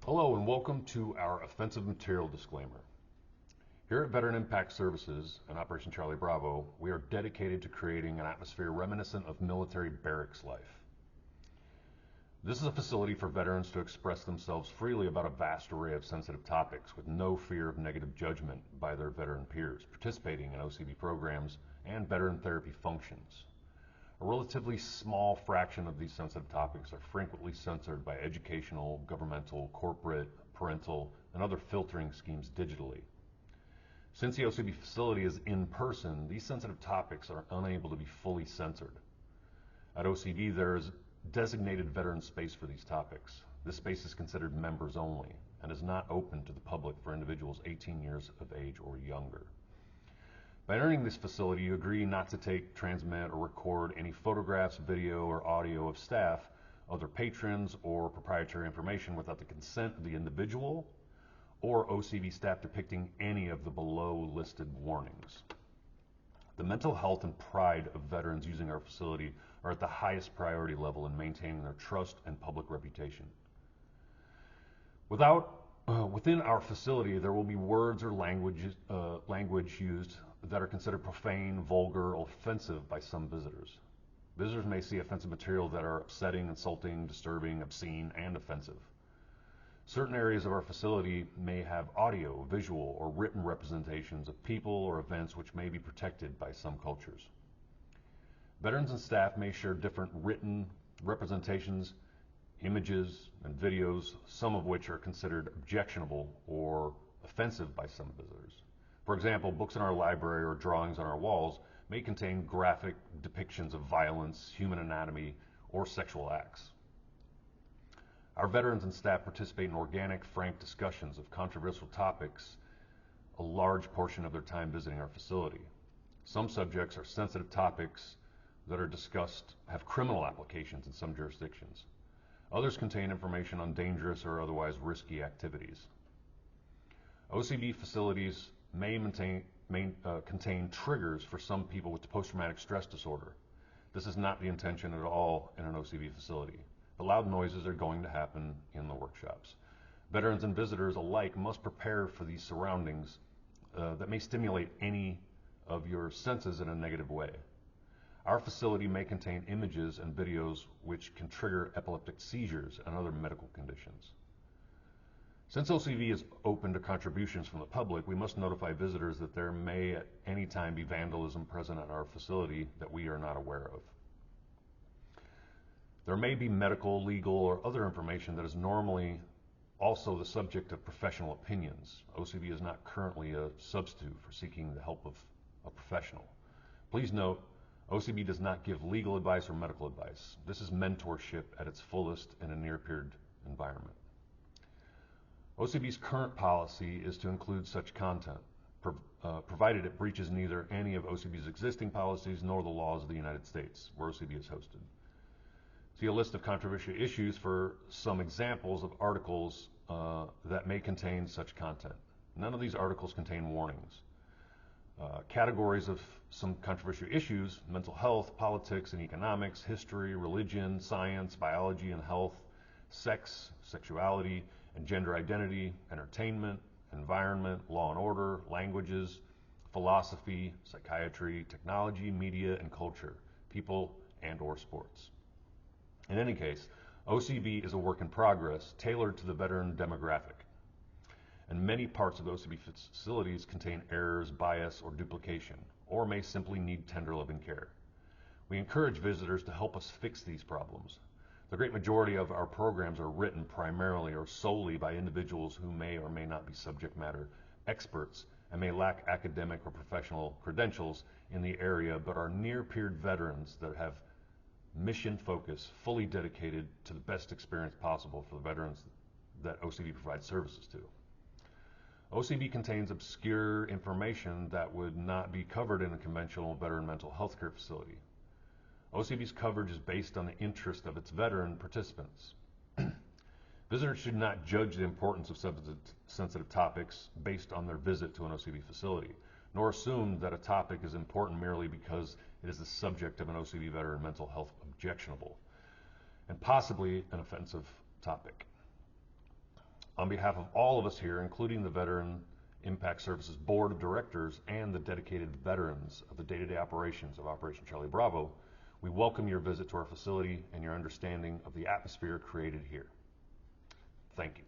Hello and welcome to our offensive material disclaimer. Here at Veteran Impact Services and Operation Charlie Bravo, we are dedicated to creating an atmosphere reminiscent of military barracks life. This is a facility for veterans to express themselves freely about a vast array of sensitive topics with no fear of negative judgment by their veteran peers participating in OCB programs and veteran therapy functions. A relatively small fraction of these sensitive topics are frequently censored by educational, governmental, corporate, parental, and other filtering schemes digitally. Since the OCB facility is in person, these sensitive topics are unable to be fully censored. At OCB, there is designated veteran space for these topics. This space is considered members only and is not open to the public for individuals 18 years of age or younger. By entering this facility, you agree not to take, transmit, or record any photographs, video, or audio of staff, other patrons, or proprietary information without the consent of the individual or OCB staff depicting any of the below listed warnings. The mental health and pride of veterans using our facility are at the highest priority level in maintaining their trust and public reputation. Within our facility, there will be words or language used that are considered profane, vulgar, or offensive by some visitors. Visitors may see offensive material that are upsetting, insulting, disturbing, obscene, and offensive. Certain areas of our facility may have audio, visual, or written representations of people or events which may be protected by some cultures. Veterans and staff may share different written representations, images, and videos, some of which are considered objectionable or offensive by some visitors. For example, books in our library or drawings on our walls may contain graphic depictions of violence, human anatomy, or sexual acts. Our veterans and staff participate in organic, frank discussions of controversial topics a large portion of their time visiting our facility. Some subjects are sensitive topics that are discussed have criminal applications in some jurisdictions. Others contain information on dangerous or otherwise risky activities. OCB facilities may contain triggers for some people with post-traumatic stress disorder. This is not the intention at all in an OCB facility. The loud noises are going to happen in the workshops. Veterans and visitors alike must prepare for these surroundings that may stimulate any of your senses in a negative way. Our facility may contain images and videos which can trigger epileptic seizures and other medical conditions. Since OCB is open to contributions from the public, we must notify visitors that there may at any time be vandalism present at our facility that we are not aware of. There may be medical, legal, or other information that is normally also the subject of professional opinions. OCB is not currently a substitute for seeking the help of a professional. Please note, OCB does not give legal advice or medical advice. This is mentorship at its fullest in a near-peer environment. OCB's current policy is to include such content, provided it breaches neither any of OCB's existing policies nor the laws of the United States, where OCB is hosted. See a list of controversial issues for some examples of articles that may contain such content. None of these articles contain warnings. Categories of some controversial issues: mental health, politics and economics, history, religion, science, biology and health, sex, sexuality and gender identity, entertainment, environment, law and order, languages, philosophy, psychiatry, technology, media and culture, people and or sports. In any case, OCB is a work in progress tailored to the veteran demographic, and many parts of OCB facilities contain errors, bias, or duplication, or may simply need tender loving care. We encourage visitors to help us fix these problems. The great majority of our programs are written primarily or solely by individuals who may or may not be subject matter experts and may lack academic or professional credentials in the area, but are near-peer veterans that have mission focus, fully dedicated to the best experience possible for the veterans that OCB provides services to. OCB contains obscure information that would not be covered in a conventional veteran mental health care facility. OCB's coverage is based on the interest of its veteran participants. Visitors should not judge the importance of sensitive topics based on their visit to an OCB facility, nor assume that a topic is important merely because it is the subject of an OCB veteran mental health objectionable and possibly an offensive topic. On behalf of all of us here, including the Veteran Impact Services Board of Directors and the dedicated veterans of the day-to-day operations of Operation Charlie Bravo, we welcome your visit to our facility and your understanding of the atmosphere created here. Thank you.